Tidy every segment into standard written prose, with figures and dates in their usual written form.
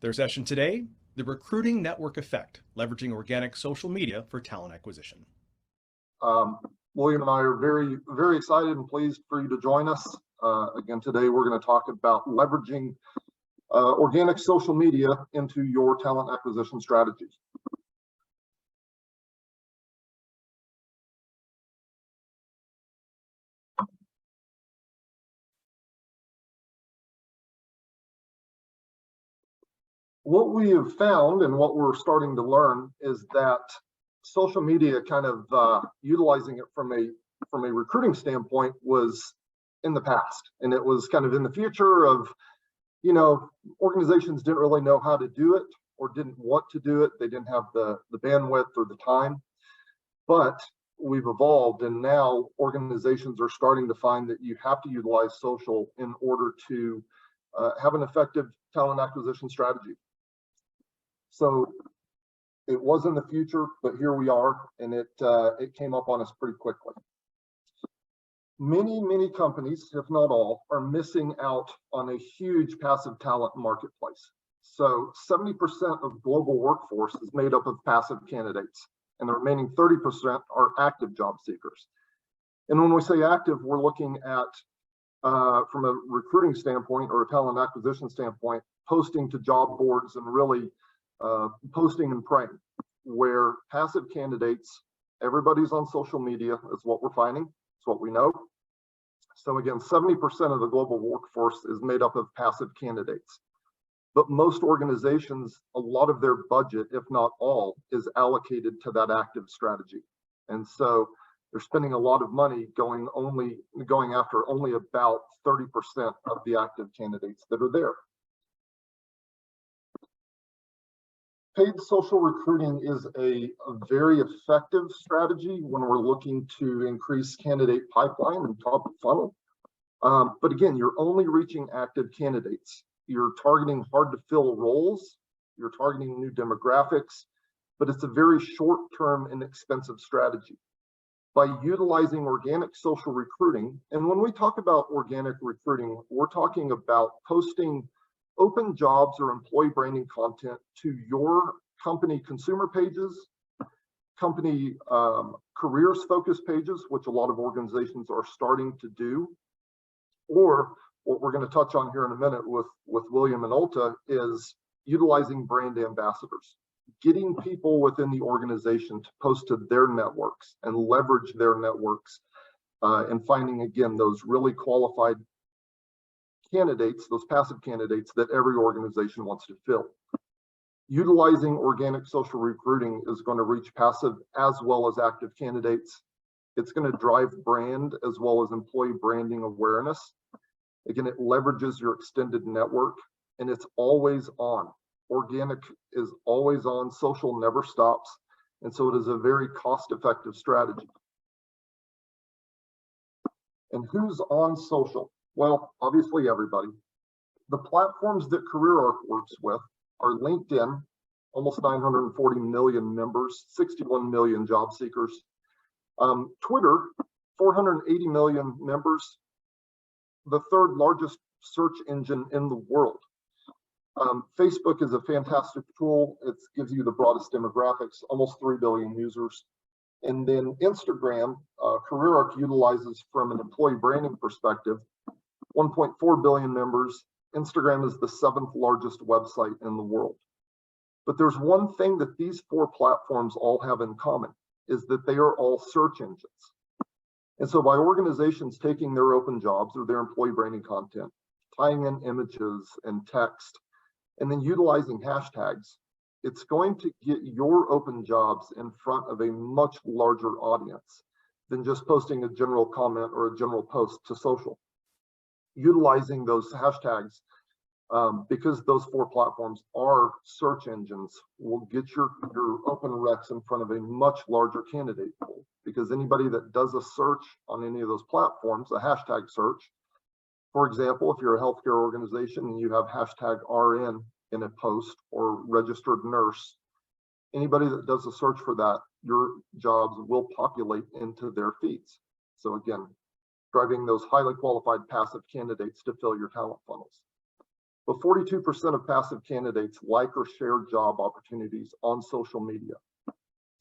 Their session today, the recruiting network effect, leveraging organic social media for talent acquisition. William and I are very, very excited and pleased for you to join us. Again, today we're going to talk about leveraging organic social media into your talent acquisition strategies. What we have found and what we're starting to learn is that social media kind of utilizing it from a recruiting standpoint was in the past, and it was kind of in the future of, organizations didn't really know how to do it or didn't want to do it. They didn't have the bandwidth or the time, but we've evolved, and now organizations are starting to find that you have to utilize social in order to have an effective talent acquisition strategy. So it was in the future, but here we are, and it came up on us pretty quickly. Many companies, if not all, are missing out on a huge passive talent marketplace. So 70% of global workforce is made up of passive candidates, and the remaining 30% are active job seekers. And when we say active, we're looking at, from a recruiting standpoint or a talent acquisition standpoint, posting to job boards and really posting and praying, where passive candidates, everybody's on social media is what we're finding. It's what we know. So again, 70% of the global workforce is made up of passive candidates. But most organizations, a lot of their budget, if not all, is allocated to that active strategy. And so they're spending a lot of money going after only about 30% of the active candidates that are there. Paid social recruiting is a very effective strategy when we're looking to increase candidate pipeline and top of funnel. But again, you're only reaching active candidates. You're targeting hard to fill roles. You're targeting new demographics, but it's a very short-term and expensive strategy. By utilizing organic social recruiting, and when we talk about organic recruiting, we're talking about posting open jobs or employee branding content to your company consumer pages, company careers focus pages, which a lot of organizations are starting to do, or what we're going to touch on here in a minute with William and Ulta is utilizing brand ambassadors, getting people within the organization to post to their networks and leverage their networks, and finding, again, those really qualified candidates, those passive candidates that every organization wants to fill. Utilizing organic social recruiting is going to reach passive as well as active candidates. It's going to drive brand as well as employee branding awareness. Again, it leverages your extended network, and it's always on. Organic is always on, social never stops, and so it is a very cost-effective strategy. And who's on social? Well, obviously everybody. The platforms that CareerArc works with are LinkedIn, almost 940 million members, 61 million job seekers. Twitter, 480 million members, the third largest search engine in the world. Facebook is a fantastic tool. It gives you the broadest demographics, almost 3 billion users. And then Instagram, CareerArc utilizes from an employee branding perspective, 1.4 billion members. Instagram is the 7th largest website in the world. But there's one thing that these 4 platforms all have in common, is that they are all search engines. And so by organizations taking their open jobs or their employee branding content, tying in images and text, and then utilizing hashtags, it's going to get your open jobs in front of a much larger audience than just posting a general comment or a general post to social. Utilizing those hashtags, because those 4 platforms are search engines, will get your open recs in front of a much larger candidate pool. Because anybody that does a search on any of those platforms, a hashtag search, for example, if you're a healthcare organization and you have hashtag RN in a post or registered nurse, anybody that does a search for that, your jobs will populate into their feeds. So again, driving those highly qualified passive candidates to fill your talent funnels. But 42% of passive candidates like or share job opportunities on social media.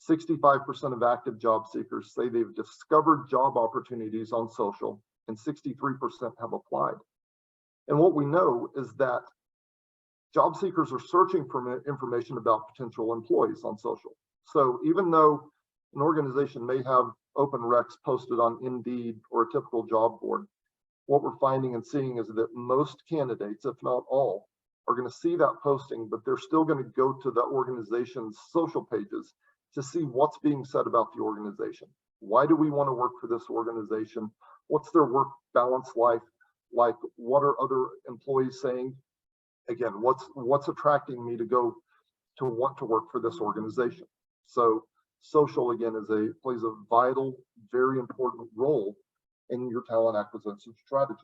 65% of active job seekers say they've discovered job opportunities on social, and 63% have applied. And what we know is that job seekers are searching for information about potential employees on social. So even though an organization may have open recs posted on Indeed or a typical job board, what we're finding and seeing is that most candidates, if not all, are going to see that posting, but they're still going to go to that organization's social pages to see what's being said about the organization. Why do we want to work for this organization? What's their work balance life like? What are other employees saying? Again, what's attracting me to go to want to work for this organization? So social, again, plays a vital, very important role in your talent acquisition strategy.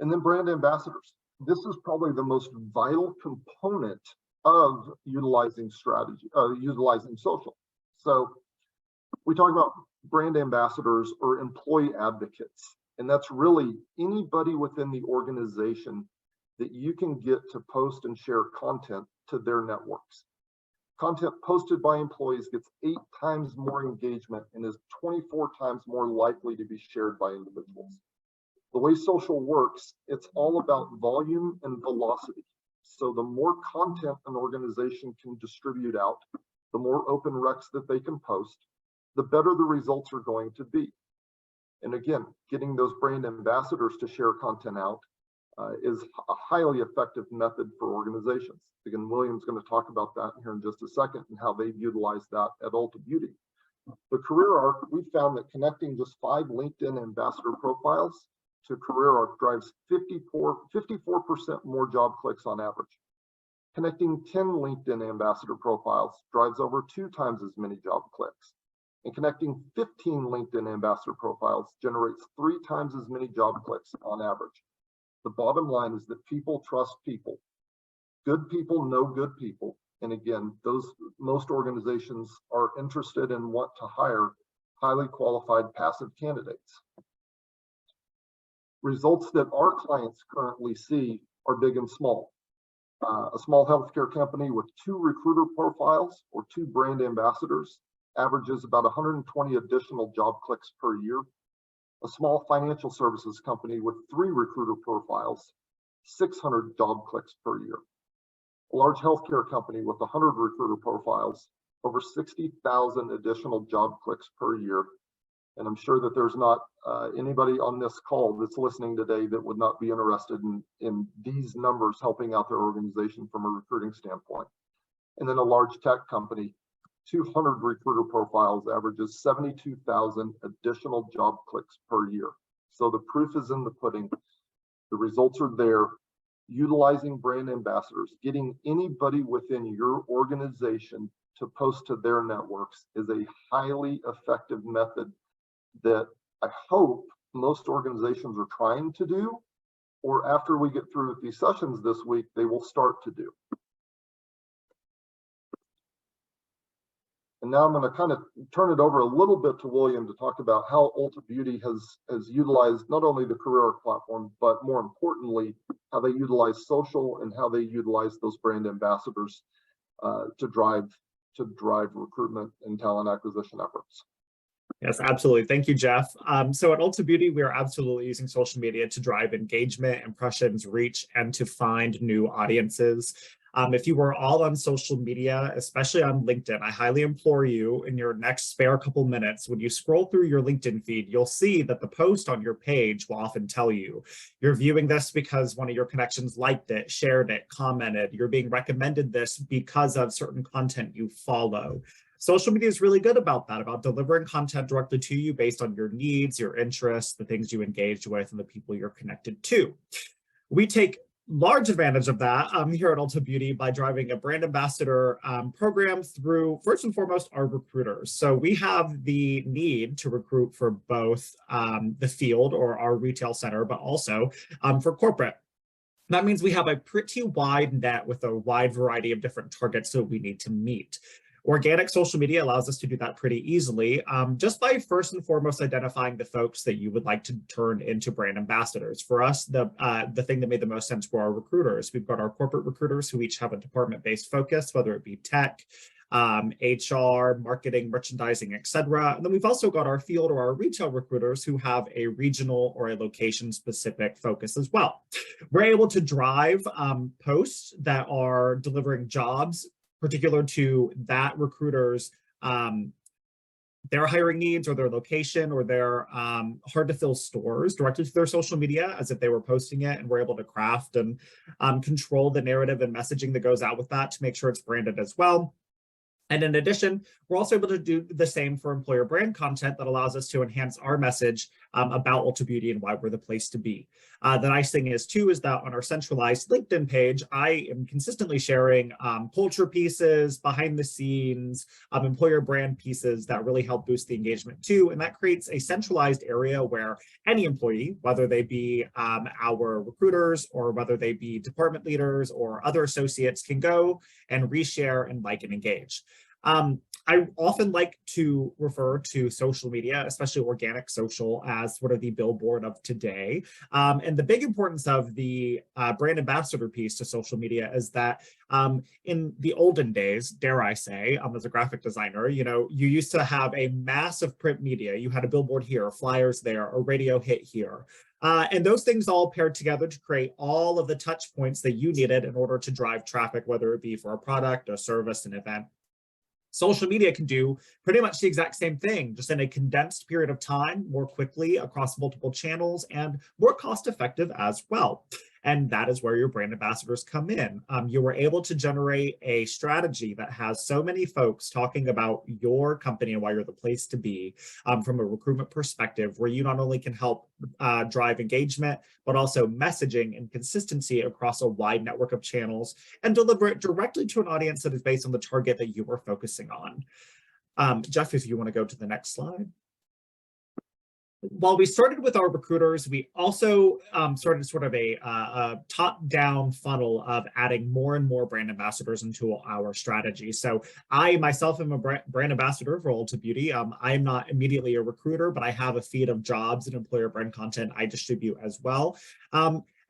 And then brand ambassadors. This is probably the most vital component of utilizing social. So we talk about brand ambassadors or employee advocates, and that's really anybody within the organization that you can get to post and share content to their networks. Content posted by employees gets 8 times more engagement and is 24 times more likely to be shared by individuals. The way social works, it's all about volume and velocity. So the more content an organization can distribute out, the more open recs that they can post, the better the results are going to be. And again, getting those brand ambassadors to share content out is a highly effective method for organizations. Again, William's going to talk about that here in just a second and how they've utilized that at Ulta Beauty. The CareerArc, we found that connecting just 5 LinkedIn ambassador profiles to CareerArc drives 54% more job clicks on average. Connecting 10 LinkedIn ambassador profiles drives over 2 times as many job clicks. And connecting 15 LinkedIn ambassador profiles generates 3 times as many job clicks on average. The bottom line is that people trust people. Good people know good people. And again, most organizations are interested and want to hire highly qualified passive candidates. Results that our clients currently see are big and small. A small healthcare company with 2 recruiter profiles or 2 brand ambassadors averages about 120 additional job clicks per year. A small financial services company with 3 recruiter profiles, 600 job clicks per year. A large healthcare company with 100 recruiter profiles, over 60,000 additional job clicks per year. And I'm sure that there's not anybody on this call that's listening today that would not be interested in these numbers helping out their organization from a recruiting standpoint. And then a large tech company, 200 recruiter profiles averages 72,000 additional job clicks per year. So the proof is in the pudding. The results are there. Utilizing brand ambassadors, getting anybody within your organization to post to their networks is a highly effective method that I hope most organizations are trying to do, or after we get through with these sessions this week, they will start to do. And now I'm going to kind of turn it over a little bit to William to talk about how Ulta Beauty has utilized not only the CareerArc platform, but more importantly, how they utilize social and how they utilize those brand ambassadors to drive recruitment and talent acquisition efforts. Yes, absolutely. Thank you, Jeff. So at Ulta Beauty, we are absolutely using social media to drive engagement, impressions, reach, and to find new audiences. If you are all on social media, especially on LinkedIn, I highly implore you in your next spare couple minutes, when you scroll through your LinkedIn feed, you'll see that the post on your page will often tell you you're viewing this because one of your connections liked it, shared it, commented. You're being recommended this because of certain content you follow. Social media is really good about that, about delivering content directly to you based on your needs, your interests, the things you engage with, and the people you're connected to. We take large advantage of that here at Ulta Beauty by driving a brand ambassador program through, first and foremost, our recruiters. So we have the need to recruit for both the field or our retail center, but also for corporate. That means we have a pretty wide net with a wide variety of different targets that we need to meet. Organic social media allows us to do that pretty easily, just by first and foremost identifying the folks that you would like to turn into brand ambassadors. For us, the thing that made the most sense were our recruiters. We've got our corporate recruiters who each have a department-based focus, whether it be tech, HR, marketing, merchandising, etc. And then we've also got our field or our retail recruiters who have a regional or a location-specific focus as well. We're able to drive posts that are delivering jobs particular to that recruiter's their hiring needs or their location or their hard to fill stores directly to their social media as if they were posting it, and we're able to craft and control the narrative and messaging that goes out with that to make sure it's branded as well. And in addition, we're also able to do the same for employer brand content that allows us to enhance our message about Ulta Beauty and why we're the place to be. The nice thing is too, is that on our centralized LinkedIn page, I am consistently sharing culture pieces, behind the scenes, employer brand pieces that really help boost the engagement too. And that creates a centralized area where any employee, whether they be our recruiters or whether they be department leaders or other associates, can go and reshare and like and engage. I often like to refer to social media, especially organic social, as sort of the billboard of today. And the big importance of the brand ambassador piece to social media is that in the olden days, dare I say, as a graphic designer, you used to have a massive print media. You had a billboard here, flyers there, a radio hit here. And those things all paired together to create all of the touch points that you needed in order to drive traffic, whether it be for a product, a service, an event. Social media can do pretty much the exact same thing, just in a condensed period of time, more quickly across multiple channels, and more cost effective as well. And that is where your brand ambassadors come in. You were able to generate a strategy that has so many folks talking about your company and why you're the place to be from a recruitment perspective, where you not only can help drive engagement, but also messaging and consistency across a wide network of channels and deliver it directly to an audience that is based on the target that you are focusing on. Jeff, if you want to go to the next slide. While we started with our recruiters, we also started sort of a top-down funnel of adding more and more brand ambassadors into our strategy. So I myself am a brand ambassador for Ulta Beauty. I am not immediately a recruiter, but I have a feed of jobs and employer brand content I distribute as well.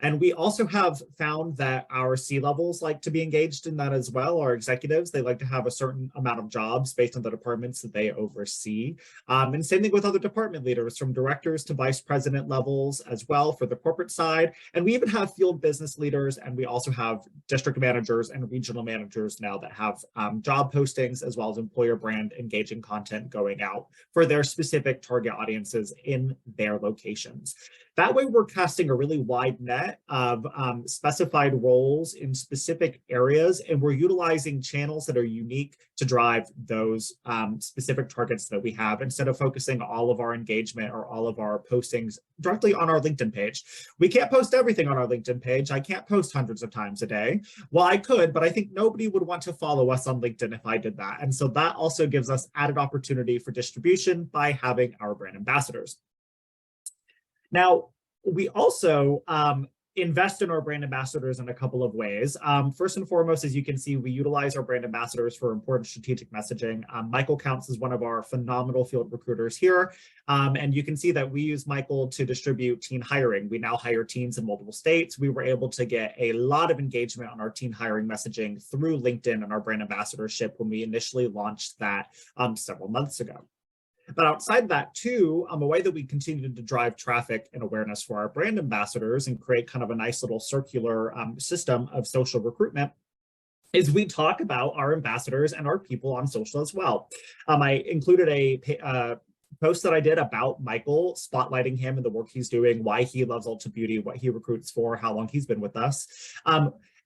And we also have found that our C-levels like to be engaged in that as well. Our executives, they like to have a certain amount of jobs based on the departments that they oversee. And same thing with other department leaders, from directors to vice president levels as well for the corporate side. And we even have field business leaders, and we also have district managers and regional managers now that have job postings as well as employer brand engaging content going out for their specific target audiences in their locations. That way, we're casting a really wide net of specified roles in specific areas, and we're utilizing channels that are unique to drive those specific targets that we have, instead of focusing all of our engagement or all of our postings directly on our LinkedIn page. We can't post everything on our LinkedIn page. I can't post hundreds of times a day. Well, I could, but I think nobody would want to follow us on LinkedIn if I did that. And so that also gives us added opportunity for distribution by having our brand ambassadors. Now, we also invest in our brand ambassadors in a couple of ways. First and foremost, as you can see, we utilize our brand ambassadors for important strategic messaging. Michael counts as one of our phenomenal field recruiters here. And you can see that we use Michael to distribute teen hiring. We now hire teens in multiple states. We were able to get a lot of engagement on our teen hiring messaging through LinkedIn and our brand ambassadorship when we initially launched that several months ago. But outside that too, a way that we continue to drive traffic and awareness for our brand ambassadors and create kind of a nice little circular system of social recruitment is we talk about our ambassadors and our people on social as well. I included a post that I did about Michael, spotlighting him and the work he's doing, why he loves Ulta Beauty, what he recruits for, how long he's been with us.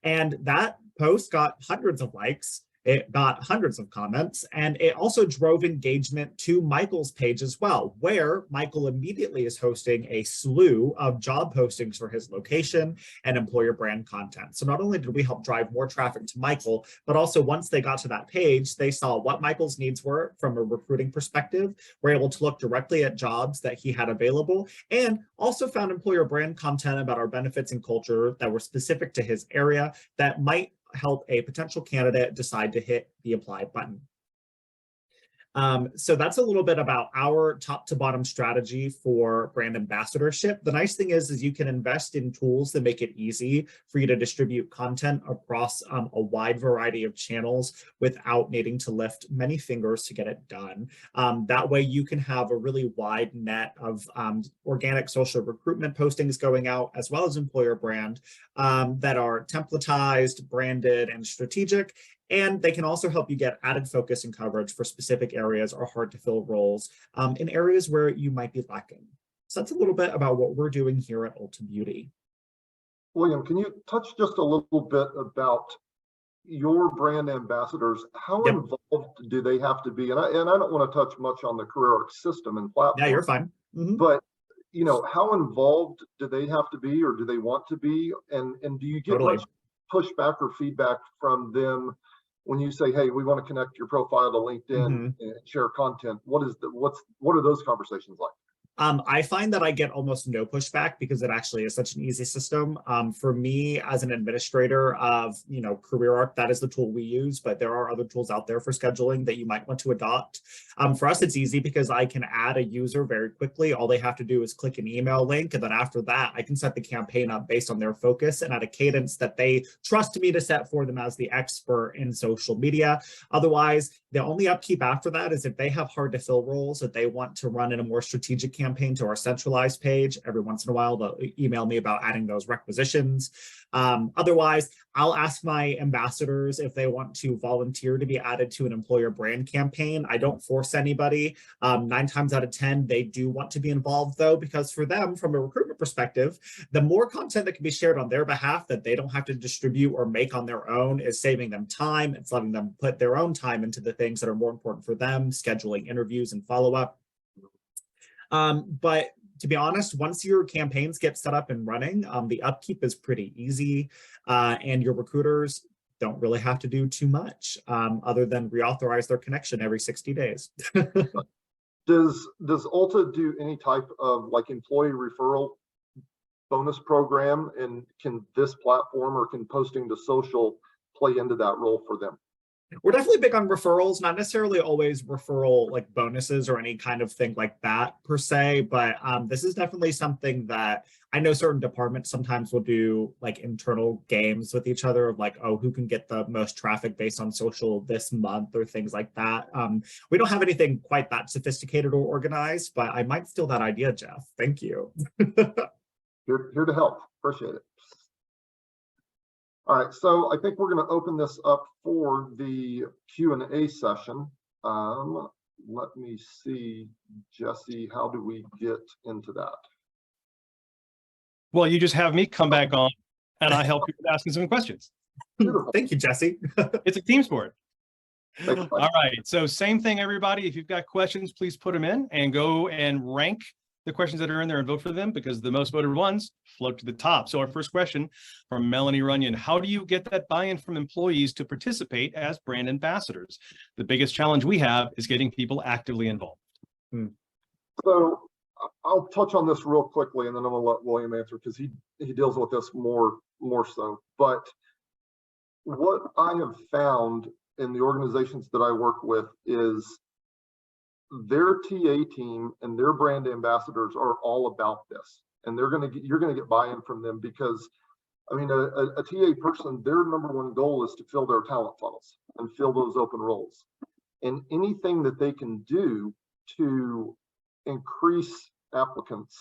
And that post got hundreds of likes. It got hundreds of comments, and it also drove engagement to Michael's page as well, where Michael immediately is hosting a slew of job postings for his location and employer brand content. So not only did we help drive more traffic to Michael, but also once they got to that page, they saw what Michael's needs were from a recruiting perspective, were able to look directly at jobs that he had available, and also found employer brand content about our benefits and culture that were specific to his area that might help a potential candidate decide to hit the apply button. So that's a little bit about our top to bottom strategy for brand ambassadorship. The nice thing is you can invest in tools that make it easy for you to distribute content across a wide variety of channels without needing to lift many fingers to get it done. That way you can have a really wide net of organic social recruitment postings going out, as well as employer brand that are templatized, branded, and strategic. And they can also help you get added focus and coverage for specific areas or hard to fill roles in areas where you might be lacking. So that's a little bit about what we're doing here at Ulta Beauty. William, can you touch just a little bit about your brand ambassadors? How Yep. involved do they have to be? And I don't want to touch much on the CareerArc system and platform. Yeah, you're fine. Mhm. But how involved do they have to be, or do they want to be? And do you get Totally. much pushback or feedback from them when you say, hey, we want to connect your profile to LinkedIn and share content? What are those conversations like? I find that I get almost no pushback because it actually is such an easy system. For me as an administrator of, CareerArc, that is the tool we use, but there are other tools out there for scheduling that you might want to adopt. For us, it's easy because I can add a user very quickly. All they have to do is click an email link. And then after that, I can set the campaign up based on their focus and at a cadence that they trust me to set for them as the expert in social media. Otherwise, the only upkeep after that is if they have hard to fill roles that they want to run in a more strategic campaign to our centralized page. Every once in a while, they'll email me about adding those requisitions. Otherwise, I'll ask my ambassadors if they want to volunteer to be added to an employer brand campaign. I don't force anybody. 9 times out of 10, they do want to be involved though, because for them, from a recruitment perspective, the more content that can be shared on their behalf that they don't have to distribute or make on their own is saving them time. It's letting them put their own time into the things that are more important for them, scheduling interviews and follow-up. But to be honest, once your campaigns get set up and running, the upkeep is pretty easy, and your recruiters don't really have to do too much other than reauthorize their connection every 60 days. Does Ulta do any type of employee referral bonus program, and can this platform or can posting to social play into that role for them? We're definitely big on referrals, not necessarily always referral bonuses or any kind of thing like that per se, but this is definitely something that I know certain departments sometimes will do internal games with each other of oh, who can get the most traffic based on social this month or things like that. We don't have anything quite that sophisticated or organized, but I might steal that idea, Jeff. Thank you. Here to help. Appreciate it. All right, so I think we're going to open this up for the Q&A session. Let me see, Jesse, how do we get into that? Well, you just have me come back on and I help you with asking some questions. Beautiful. Thank you, Jesse. It's a team sport. Thanks, All right, so same thing, everybody. If you've got questions, please put them in and go and rank the questions that are in there and vote for them, because the most voted ones float to the top. So our first question from Melanie Runyon: how do you get that buy-in from employees to participate as brand ambassadors? The biggest challenge we have is getting people actively involved. So I'll touch on this real quickly, and then I'm going to let William answer because he deals with this more so. But what I have found in the organizations that I work with is their TA team and their brand ambassadors are all about this, and you're going to get buy-in from them, because I mean, a TA person, their number one goal is to fill their talent funnels and fill those open roles, and anything that they can do to increase applicants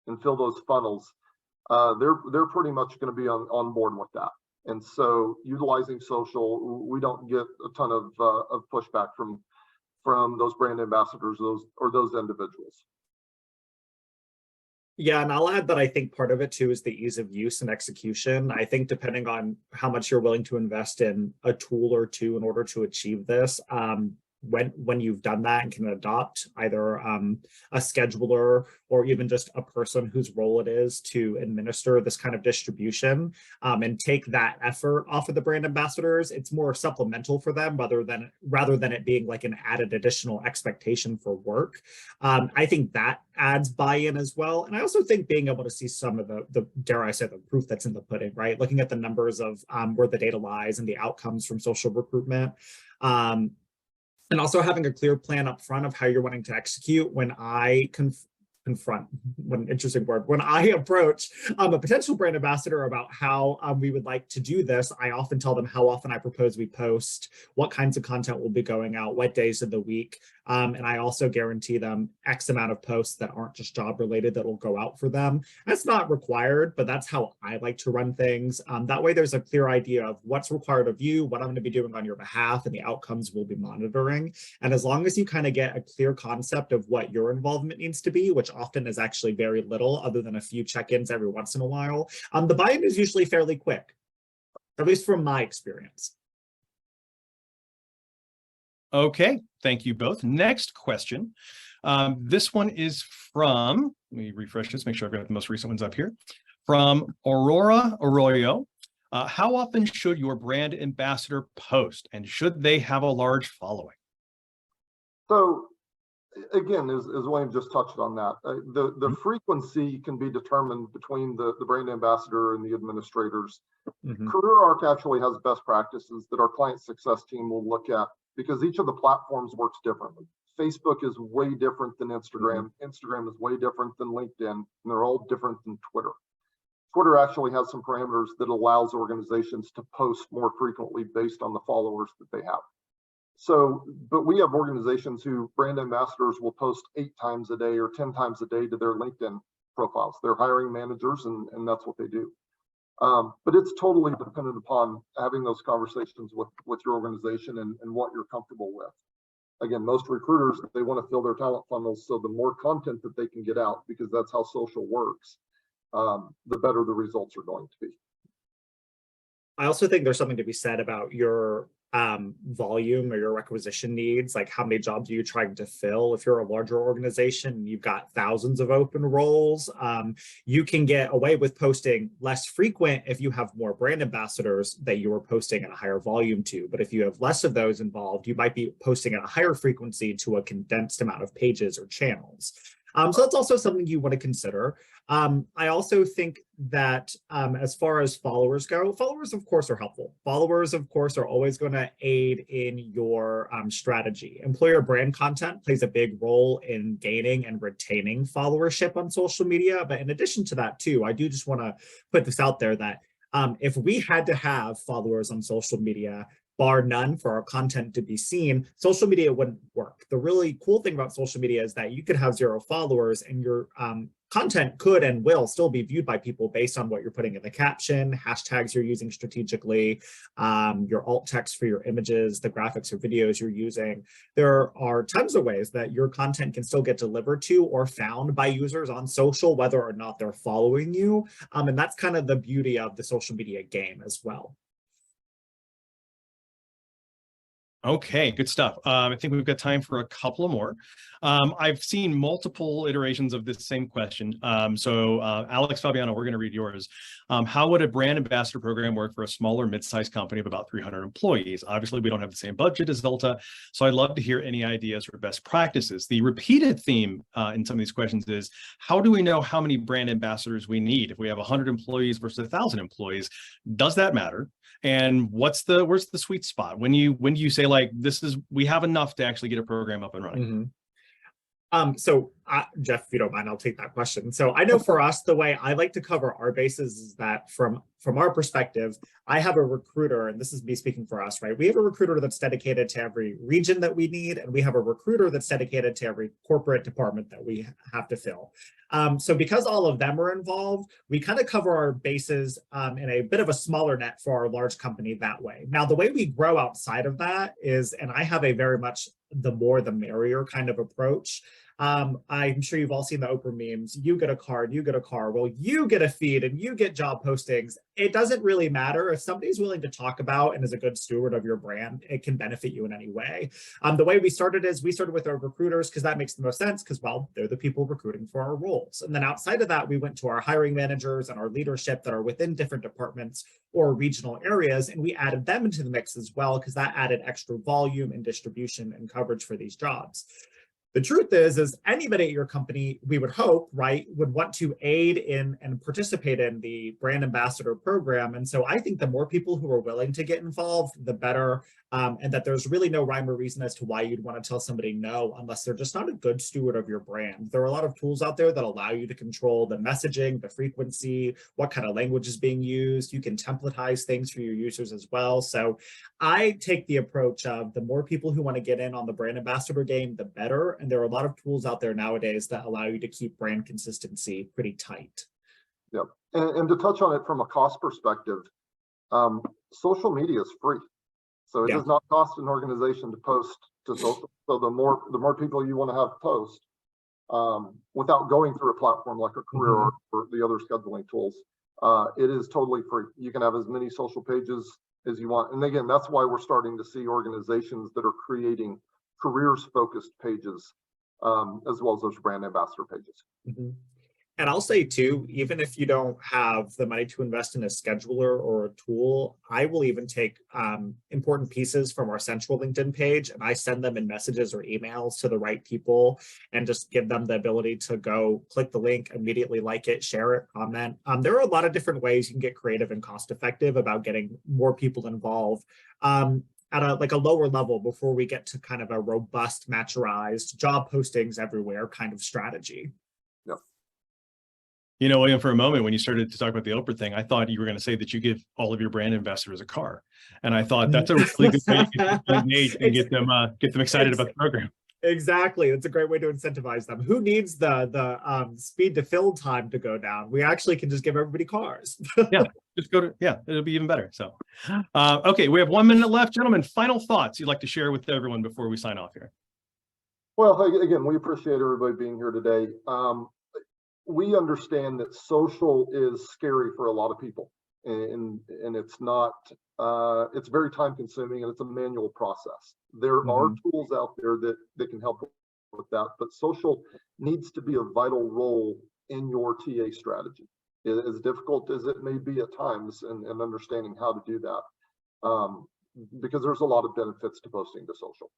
and fill those funnels, they're pretty much going to be on board with that. And so utilizing social, we don't get a ton of pushback from those brand ambassadors, those individuals. Yeah, and I'll add that I think part of it too is the ease of use and execution. I think depending on how much you're willing to invest in a tool or two in order to achieve this, when you've done that and can adopt either a scheduler or even just a person whose role it is to administer this kind of distribution, and take that effort off of the brand ambassadors, it's more supplemental for them rather than it being an added additional expectation for work. I think that adds buy-in as well. And I also think being able to see some of the dare I say, the proof that's in the pudding, right? Looking at the numbers of where the data lies and the outcomes from social recruitment. And also having a clear plan up front of how you're wanting to execute. When I confront, what an interesting word, when I approach a potential brand ambassador about how we would like to do this, I often tell them how often I propose we post, what kinds of content will be going out, what days of the week. And I also guarantee them X amount of posts that aren't just job related that will go out for them. That's not required, but that's how I like to run things. That way there's a clear idea of what's required of you, what I'm going to be doing on your behalf, and the outcomes we'll be monitoring. And as long as you kind of get a clear concept of what your involvement needs to be, which often is actually very little other than a few check-ins every once in a while, the buy-in is usually fairly quick, at least from my experience. Okay, thank you both. Next question. This one is from, let me refresh this, make sure I've got the most recent ones up here. From Aurora Arroyo. How often should your brand ambassador post, and should they have a large following? So again, as Wayne just touched on that, the frequency can be determined between the brand ambassador and the administrators. CareerArc actually has best practices that our client success team will look at, because each of the platforms works differently. Facebook is way different than Instagram. Instagram is way different than LinkedIn, and they're all different than Twitter. Twitter actually has some parameters that allows organizations to post more frequently based on the followers that they have. So, but we have organizations who brand ambassadors will post 8 times a day or 10 times a day to their LinkedIn profiles. They're hiring managers, and that's what they do. But it's totally dependent upon having those conversations with your organization and what you're comfortable with. Again, most recruiters, they want to fill their talent funnels, so the more content that they can get out, because that's how social works, the better the results are going to be. I also think there's something to be said about your volume or your requisition needs, like how many jobs are you trying to fill? If you're a larger organization and you've got thousands of open roles, you can get away with posting less frequent if you have more brand ambassadors that you are posting at a higher volume to. But if you have less of those involved, you might be posting at a higher frequency to a condensed amount of pages or channels. So that's also something you want to consider. I also think that as far as followers go, followers, of course, are helpful. Followers, of course, are always going to aid in your strategy. Employer brand content plays a big role in gaining and retaining followership on social media. But in addition to that, too, I do just want to put this out there that if we had to have followers on social media, bar none, for our content to be seen, social media wouldn't work. The really cool thing about social media is that you could have 0 followers and your content could and will still be viewed by people based on what you're putting in the caption, hashtags you're using strategically, your alt text for your images, the graphics or videos you're using. There are tons of ways that your content can still get delivered to or found by users on social, whether or not they're following you. And that's kind of the beauty of the social media game as well. Okay, good stuff. I think we've got time for a couple more. I've seen multiple iterations of this same question. Alex Fabiano, we're going to read yours. How would a brand ambassador program work for a smaller mid-sized company of about 300 employees? Obviously, we don't have the same budget as Delta, so I'd love to hear any ideas or best practices. The repeated theme in some of these questions is, how do we know how many brand ambassadors we need? If we have 100 employees versus 1,000 employees, does that matter? And where's the sweet spot? When you say, like, we have enough to actually get a program up and running? Jeff, if you don't mind, I'll take that question. So I know for us, the way I like to cover our bases is that from our perspective, I have a recruiter, and this is me speaking for us, right? We have a recruiter that's dedicated to every region that we need, and we have a recruiter that's dedicated to every corporate department that we have to fill. So because all of them are involved, we kind of cover our bases in a bit of a smaller net for our large company that way. Now, the way we grow outside of that is, and I have a very much the more the merrier kind of approach. I'm sure you've all seen the Oprah memes. You get a card, you get a car. Well, you get a feed and you get job postings. It doesn't really matter. If somebody's willing to talk about and is a good steward of your brand, it can benefit you in any way. The way we started is we started with our recruiters because that makes the most sense because, well, they're the people recruiting for our roles. And then outside of that, we went to our hiring managers and our leadership that are within different departments or regional areas, and we added them into the mix as well because that added extra volume and distribution and coverage for these jobs. The truth is anybody at your company, we would hope, right, would want to aid in and participate in the brand ambassador program. And so I think the more people who are willing to get involved, the better. And that there's really no rhyme or reason as to why you'd want to tell somebody no, unless they're just not a good steward of your brand. There are a lot of tools out there that allow you to control the messaging, the frequency, what kind of language is being used. You can templatize things for your users as well. So I take the approach of the more people who want to get in on the brand ambassador game, the better. And there are a lot of tools out there nowadays that allow you to keep brand consistency pretty tight. Yep. And to touch on it from a cost perspective, social media is free. So it does not cost an organization to post to social. So the more people you want to have post, without going through a platform like a Career or the other scheduling tools, it is totally free. You can have as many social pages as you want. And again, that's why we're starting to see organizations that are creating careers-focused pages, as well as those brand ambassador pages. And I'll say too, even if you don't have the money to invest in a scheduler or a tool, I will even take important pieces from our central LinkedIn page and I send them in messages or emails to the right people and just give them the ability to go click the link, immediately like it, share it, comment. There are a lot of different ways you can get creative and cost effective about getting more people involved. At a lower level before we get to kind of a robust, maturized job postings everywhere kind of strategy. You know, William, for a moment, when you started to talk about the Oprah thing, I thought you were going to say that you give all of your brand ambassadors a car. And I thought that's a really good way to engage and get them excited about the program. Exactly. It's a great way to incentivize them. Who needs the speed to fill time to go down? We actually can just give everybody cars. Just go to, it'll be even better. So, okay, we have 1 minute left. Gentlemen, final thoughts you'd like to share with everyone before we sign off here? Well, again, we appreciate everybody being here today. We understand that social is scary for a lot of people, and it's not, it's very time consuming and it's a manual process. There are tools out there that can help with that, but social needs to be a vital role in your TA strategy. As difficult as it may be at times, and understanding how to do that, because there's a lot of benefits to posting to social.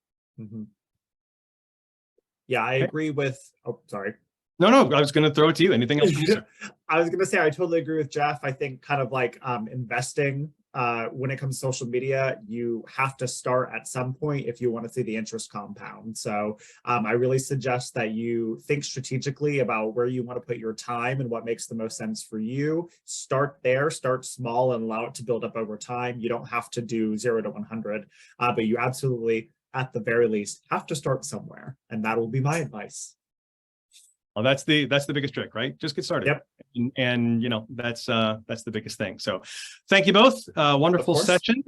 Yeah, I agree with, oh, sorry. No, I was going to throw it to you. Anything else? I was going to say, I totally agree with Jeff. I think kind of like investing when it comes to social media, you have to start at some point if you want to see the interest compound. So I really suggest that you think strategically about where you want to put your time and what makes the most sense for you. Start there, start small and allow it to build up over time. You don't have to do 0 to 100, but you absolutely, at the very least, have to start somewhere. And that will be my advice. Well, that's the biggest trick, right? Just get started. Yep. And you know, that's the biggest thing. So thank you both. Wonderful session.